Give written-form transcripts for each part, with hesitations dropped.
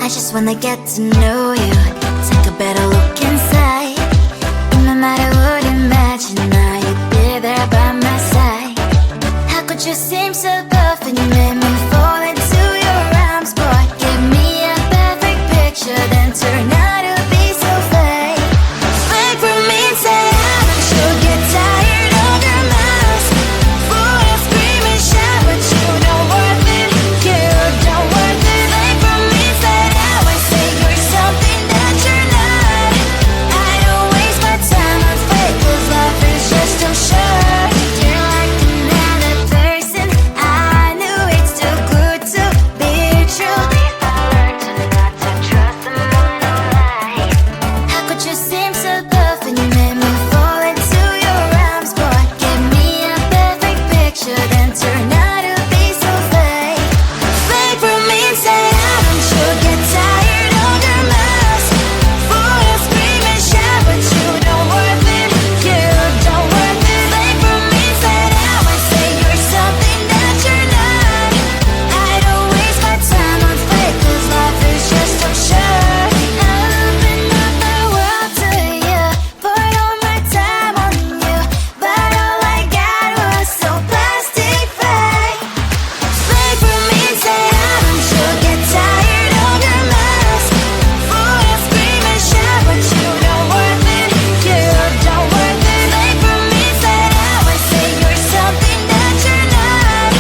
I just wanna get to know you, take a better look inside. In my mind I would imagine now you'd be there by my side. How could you seem so perfect, you made me fall into your arms, boy. Give me a perfect picture, then turn out to be so fake. Fake from inside, I'm sure get tired of your mouth. Full of scream and shout, but you don't worth it, you don't worth it. Fake from inside out, I say you're something that you're not. I don't waste my time on fake, cause life is just too short. You're like another person, I knew it's too good to be true. I learned not to trust someone no lie. How could you seem so perfect, you made me fall into your arms, boy. Give me a perfect picture, then turn out to be so fake. Fake from inside out, I'm sure get tired of your mouth. Full of scream and shout, but you don't worth it, you don't worth it. Fake from inside out, I say you're something that you're not. I don't waste my time on fake, cause life is just too short. I open up the world to you, poured all my time on you, but all I got was so plastic fake. Fake from inside out, I'm sure get tired of your mouth. Full of scream and shout, but you don't worth it, you don't worth it. Fake from inside out, I say you're something that you're not.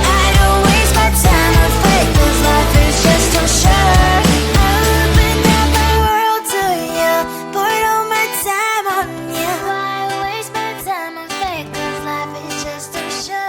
I don't waste my time on fake, cause life is just too short. I open up the world to you, poured all my time on you. Why waste my time on fake, cause life is just too short.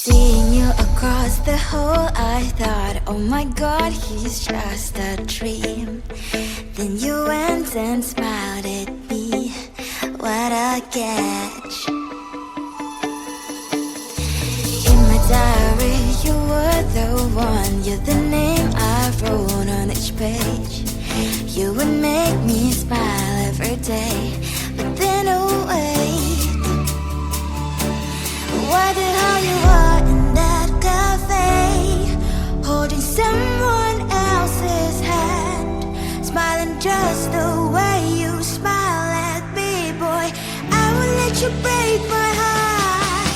Seeing you across the hall, I thought, oh my god, he's just a dream. Then you went and smiled at me, what a catch. In my diary, you were the one, you're the name I wrote on each page. You would make me smile every day, but then oh wait, why the hell you are in that cafe, holding someone else's hand? you break my heart.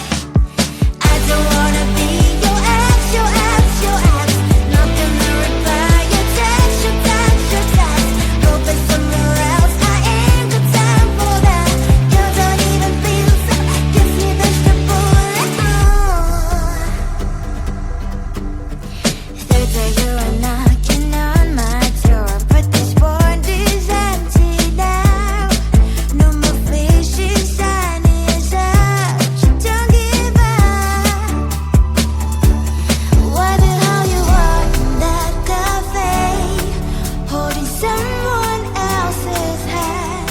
I don't wanna be your ex, your ex, your ex. Not gonna reply your text, your text, your text. Go back somewhere else, I ain't got time for that. You don't even feel so, gives me vegetable. Third day you are knocking on my door, but this phone is empty now. No more faces, shiny as up. You don't give up. Why the hell you are in that cafe, holding someone else's hand,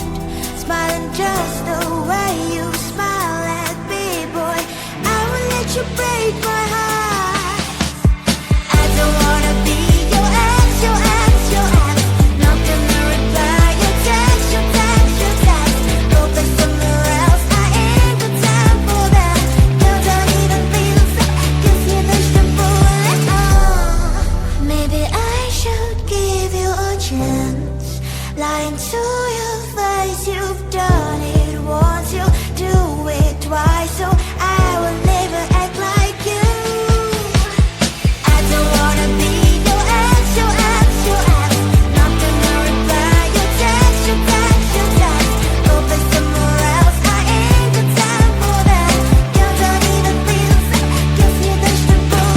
smiling just the way you smile at me, boy. I will let you break my heart. I don't wanna be your ex, your ex, your ex. Not gonna reply your text, your text, your text. Go back somewhere else, I ain't got time for that. You don't even feel so, gives me vegetable. Maybe I should give you a chance. Lying to your face, you've done it once, you do it twice, so I will never act like you. I don't wanna be your ex, your ex, your ex. Not gonna reply your text, your text, your text. Go back somewhere else, I ain't got time for that. You don't even feel so, gives me vegetable.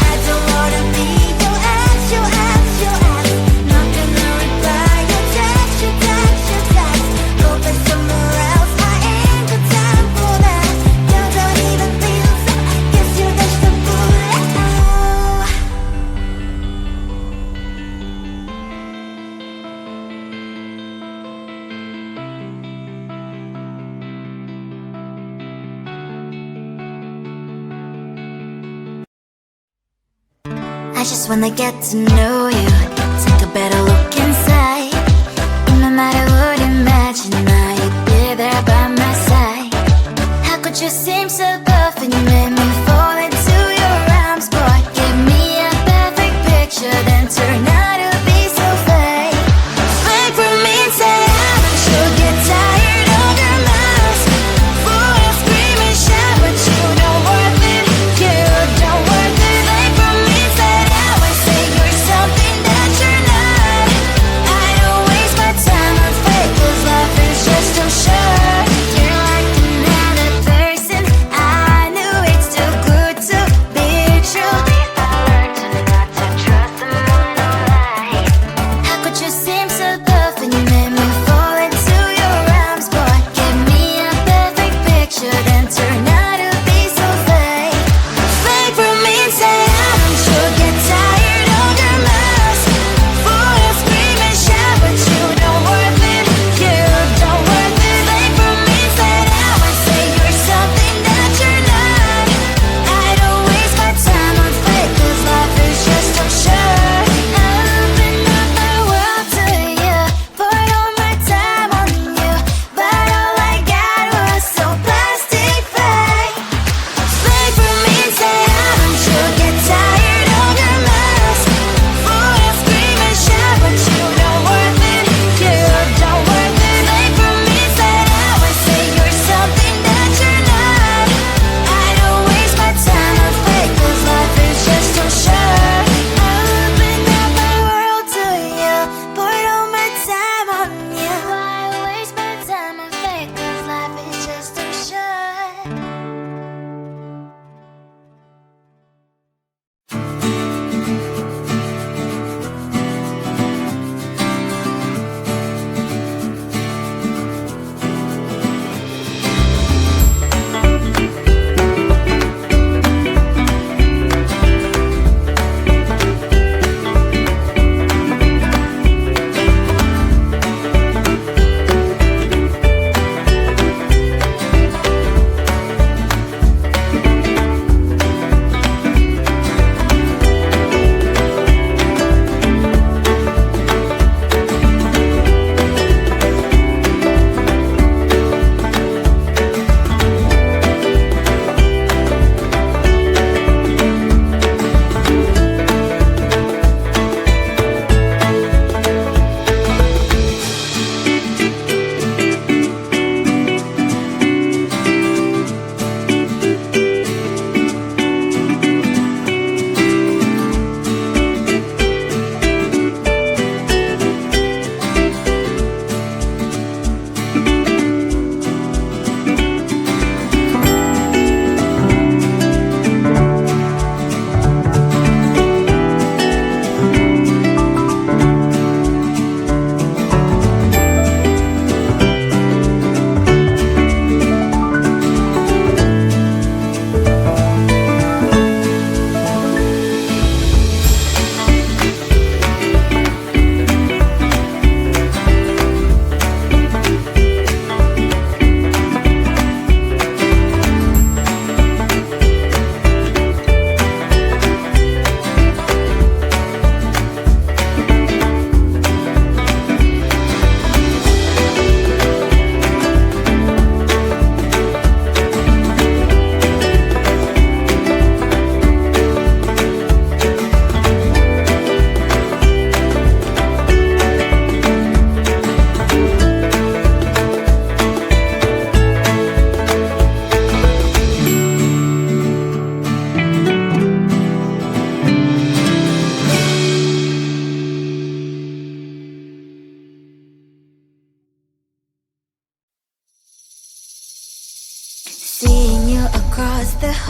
I don't wanna be your ex, your ex, your ex. Not gonna reply your text, your text, your text. Go back somewhere else, I ain't got time for that. You don't even feel so, gives you vegetable. I just wanna get to know you, take a better look inside. In no matter what, imagine now you'd be there by my side. How could you seem so perfect? You made me fall into your arms, boy. Give me a perfect picture, then turn out to be so fake. Wait for me and say I'm sure get tired of your mouth. Boy, I'll scream and shout, but you don't worth it. You don't worth it. Wait for me and say I say you're something that you're not.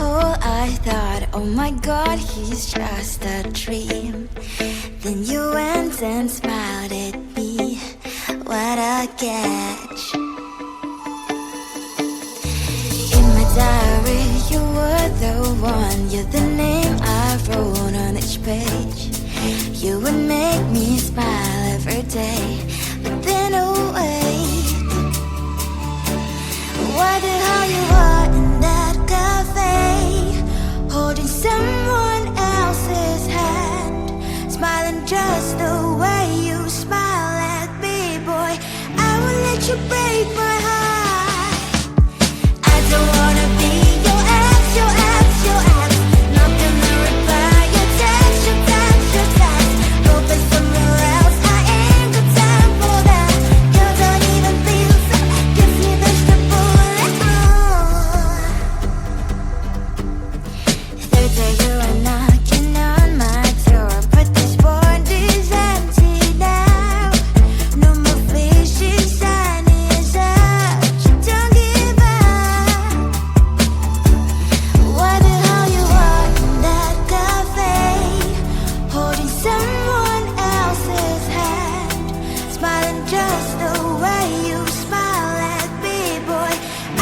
hole, I thought, oh my god, he's just a dream. Then you went and smiled at me. What a catch. In my diary, you were the one. You're the name I wrote on each page. You would make me smile every day. But then, oh wait, why the hell you are in that cafe, holding someone else's hand, smiling just the way you smile at me, boy. I will let you break my heart. I don't wanna be your ex, your ex, your ex. Not gonna reply your text, your text, your text. Go back somewhere else, I ain't got time for that. You don't even feel so, gives me vegetable and third day you are knocking on my door, but this board is empty now. No more fishes, sun is up. Don't give up. Why the hell you are in that cafe, holding someone else's hand, smiling just the way you smile at me, boy.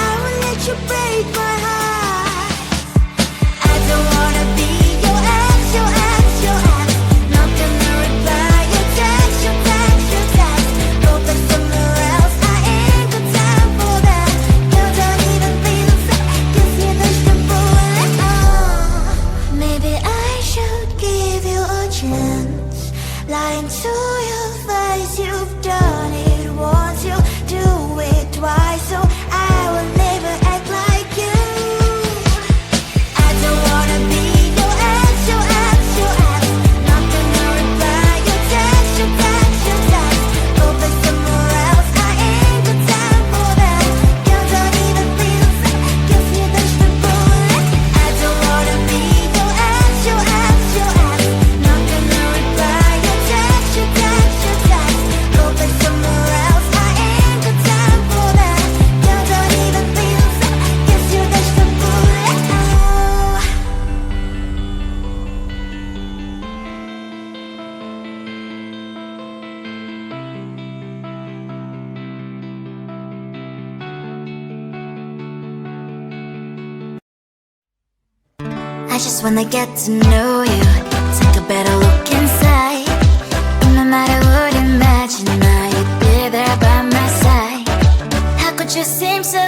I will let you break my heart. I don't wanna be your ex, your ex, your ex. Not gonna reply your text, your text, your text. Go back somewhere else, I ain't got time for that. You don't even feel so, gives me vegetable and maybe I should give you a chance. Lying to your face, you've done it once, you do it twice, so I will never act like you. I don't wanna be your ex, your ex, your ex. Not gonna reply your text, your text, your text. Go back somewhere else, I ain't got time for that. You don't even feel so, gives me vegetable and I don't wanna be your ex, your ex, your ex. Not gonna reply your text, your text, your text. Go back somewhere else, I ain't got time for that. You don't even feel so, gives you vegetable and I just wanna get to know you, take a better look inside. No matter what, imagine now you'd be there by my side. How could you seem so